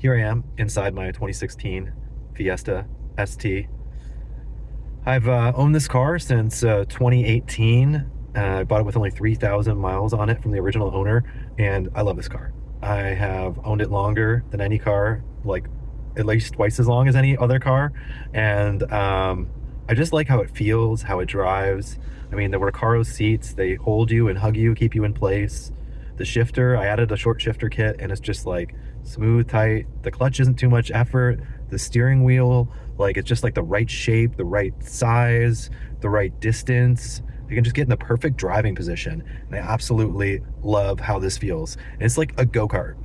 here I am inside my 2016 Fiesta ST. I've owned this car since 2018. I bought it with only 3,000 miles on it from the original owner, and I love this car. I have owned it longer than any car, like at least twice as long as any other car, and I just like how it feels, how it drives. I mean, the Recaro seats, they hold you and hug you, keep you in place. The shifter, I added a short shifter kit, and it's just like smooth, tight. The clutch isn't too much effort. The steering wheel, like it's just like the right shape, the right size, the right distance. You can just get in the perfect driving position. And I absolutely love how this feels. And it's like a go-kart.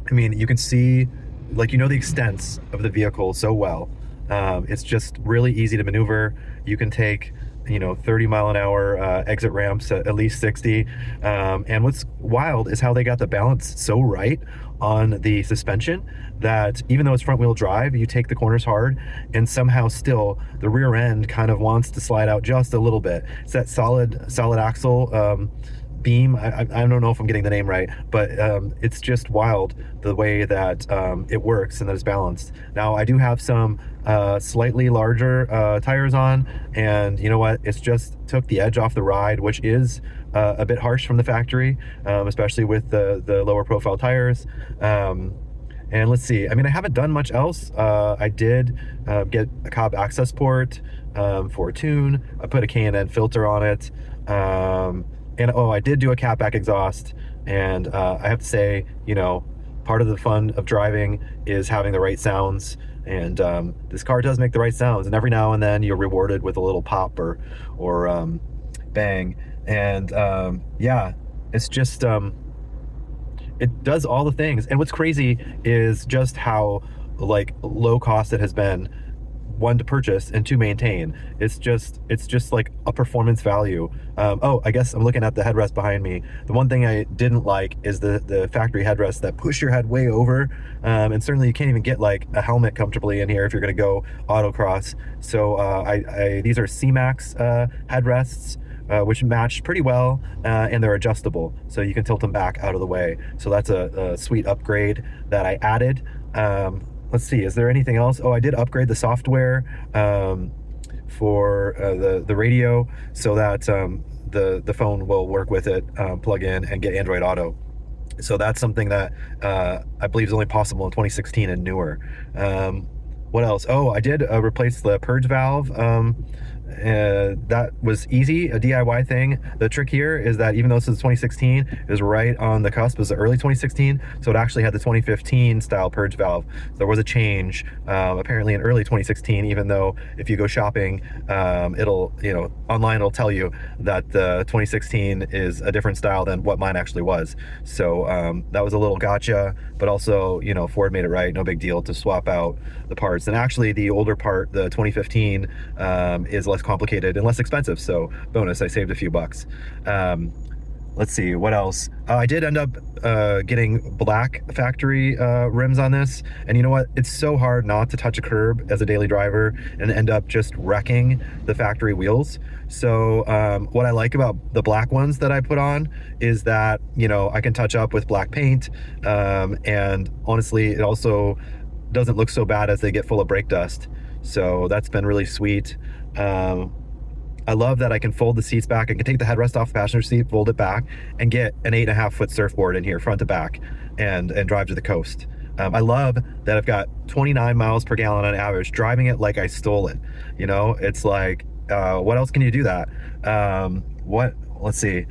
I mean, you can see, like, you know, the extents of the vehicle so well. It's just really easy to maneuver. You can take, 30-mile-an-hour exit ramps at least 60. And what's wild is how they got the balance so right on the suspension that even though it's front wheel drive, you take the corners hard and somehow still the rear end kind of wants to slide out just a little bit. It's that solid axle beam. I don't know if I'm getting the name right, but it's just wild the way that it works and that it's balanced. Now I do have some slightly larger tires on, and you know what, it's just took the edge off the ride, which is a bit harsh from the factory, especially with the lower profile tires. And let's see, I mean, I haven't done much else. I did get a Cobb access port for a tune. I put a K&N filter on it. And I did do a catback exhaust, and I have to say, part of the fun of driving is having the right sounds, and this car does make the right sounds, and every now and then you're rewarded with a little pop or bang, and yeah, it's just it does all the things. And what's crazy is just how like low cost it has been, one, to purchase, and two, maintain. It's just like a performance value. I guess I'm looking at the headrest behind me. The one thing I didn't like is the factory headrests that push your head way over, and certainly you can't even get like a helmet comfortably in here if you're going to go autocross. So these are C-Max headrests, which match pretty well, and they're adjustable, so you can tilt them back out of the way. So that's a sweet upgrade that I added. Let's see, is there anything else? I did upgrade the software for the radio so that the phone will work with it, plug in and get Android Auto. So that's something that I believe is only possible in 2016 and newer. What else? I did replace the purge valve. That was easy, a DIY thing. The trick here is that even though this is 2016, it was right on the cusp. It was early 2016, so it actually had the 2015 style purge valve. So there was a change apparently in early 2016, even though if you go shopping, it'll, online it'll tell you that the 2016 is a different style than what mine actually was. So that was a little gotcha, but also, Ford made it right. No big deal to swap out the parts. And actually the older part, the 2015, is less complicated and less expensive, so bonus, I saved a few bucks. Let's see, what else? I did end up getting black factory rims on this, and you know what, it's so hard not to touch a curb as a daily driver and end up just wrecking the factory wheels. So what I like about the black ones that I put on is that, I can touch up with black paint, and honestly, it also doesn't look so bad as they get full of brake dust. So that's been really sweet. I love that I can fold the seats back. I can take the headrest off the passenger seat, fold it back, and get an 8.5-foot surfboard in here, front to back, and drive to the coast. I love that I've got 29 miles per gallon on average, driving it like I stole it. It's like, what else can you do that? Let's see.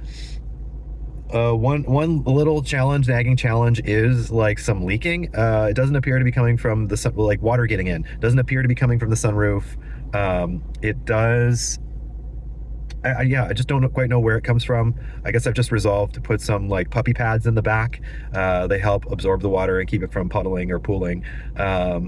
One little nagging challenge is like some leaking. It doesn't appear to be coming from the sun, like water getting in. It doesn't appear to be coming from the sunroof. It does. I just don't quite know where it comes from. I guess I've just resolved to put some like puppy pads in the back. They help absorb the water and keep it from puddling or pooling. That's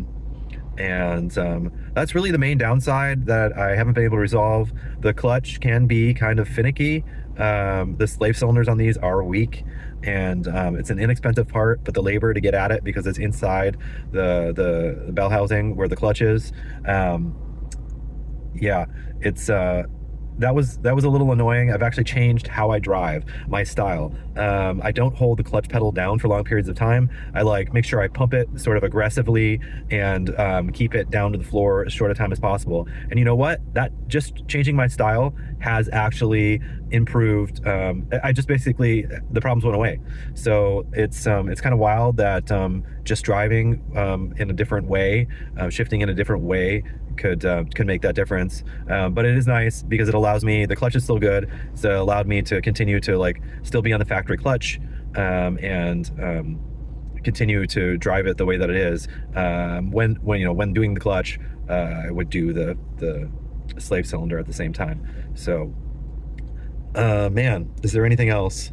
really the main downside that I haven't been able to resolve. The clutch can be kind of finicky. The slave cylinders on these are weak, and it's an inexpensive part, but the labor to get at it, because it's inside the bell housing where the clutch is, yeah, it's that was a little annoying. I've actually changed how I drive, my style. I don't hold the clutch pedal down for long periods of time. I like make sure I pump it sort of aggressively and keep it down to the floor as short a time as possible. And you know what? That just changing my style has actually improved. I just basically, the problems went away. So it's kind of wild that just driving in a different way, shifting in a different way could make that difference. But it is nice because it allows me, the clutch is still good, so it allowed me to continue to like still be on the factory clutch and continue to drive it the way that it is. When you know, when doing the clutch, I would do the slave cylinder at the same time. So man, is there anything else?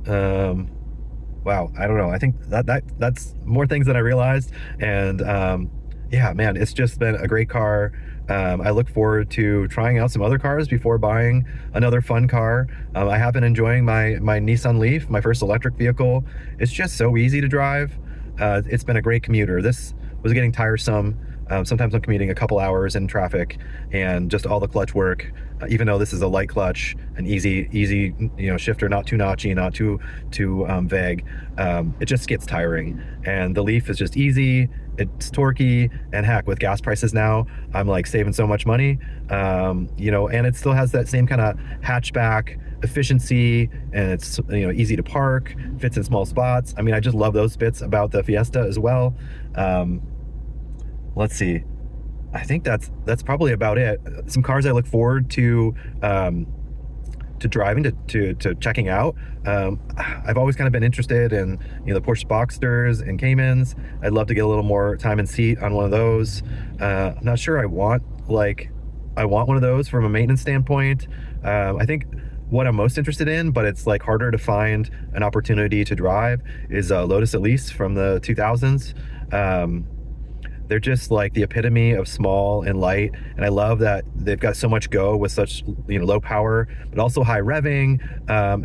Wow, I don't know. I think that's more things than I realized. And yeah, man, it's just been a great car. I look forward to trying out some other cars before buying another fun car. I have been enjoying my Nissan Leaf, my first electric vehicle. It's just so easy to drive. It's been a great commuter. This was getting tiresome. Sometimes I'm commuting a couple hours in traffic and just all the clutch work, even though this is a light clutch, an easy, you know, shifter, not too notchy, not too vague. It just gets tiring. And the Leaf is just easy, it's torquey, and heck, with gas prices now, I'm like saving so much money, you know, and it still has that same kind of hatchback efficiency, and it's, you know, easy to park, fits in small spots. I mean, I just love those bits about the Fiesta as well. Let's see. I think that's probably about it. Some cars I look forward to driving, to checking out. I've always kind of been interested in, you know, the Porsche Boxsters and Caymans. I'd love to get a little more time and seat on one of those. I'm not sure I want one of those from a maintenance standpoint. I think what I'm most interested in, but it's like harder to find an opportunity to drive, is Lotus Elise from the 2000s. They're just like the epitome of small and light, and I love that they've got so much go with such, you know, low power but also high revving.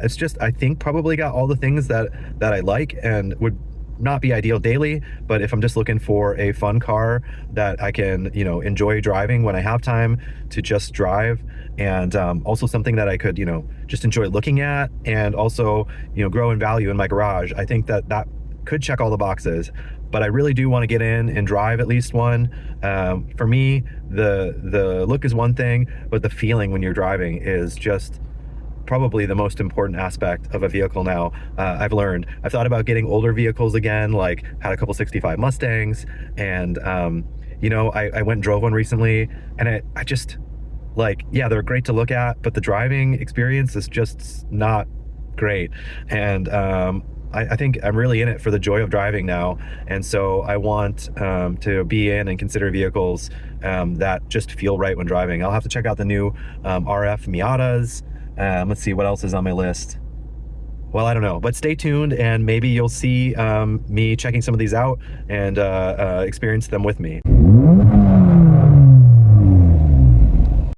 It's just, I think, probably got all the things that I like and would not be ideal daily, but if I'm just looking for a fun car that I can, you know, enjoy driving when I have time to just drive, and also something that I could, you know, just enjoy looking at and also, you know, grow in value in my garage, I think that could check all the boxes. But I really do want to get in and drive at least one. For me, the look is one thing, but the feeling when you're driving is just probably the most important aspect of a vehicle now. I've learned. I've thought about getting older vehicles again, like had a couple 65 Mustangs, and you know, I went and drove one recently, and I just, like, yeah, they're great to look at, but the driving experience is just not great. And I think I'm really in it for the joy of driving now, and so I want to be in and consider vehicles that just feel right when driving. I'll have to check out the new RF Miatas. Let's see what else is on my list. Well, I don't know, but stay tuned, and maybe you'll see me checking some of these out and experience them with me.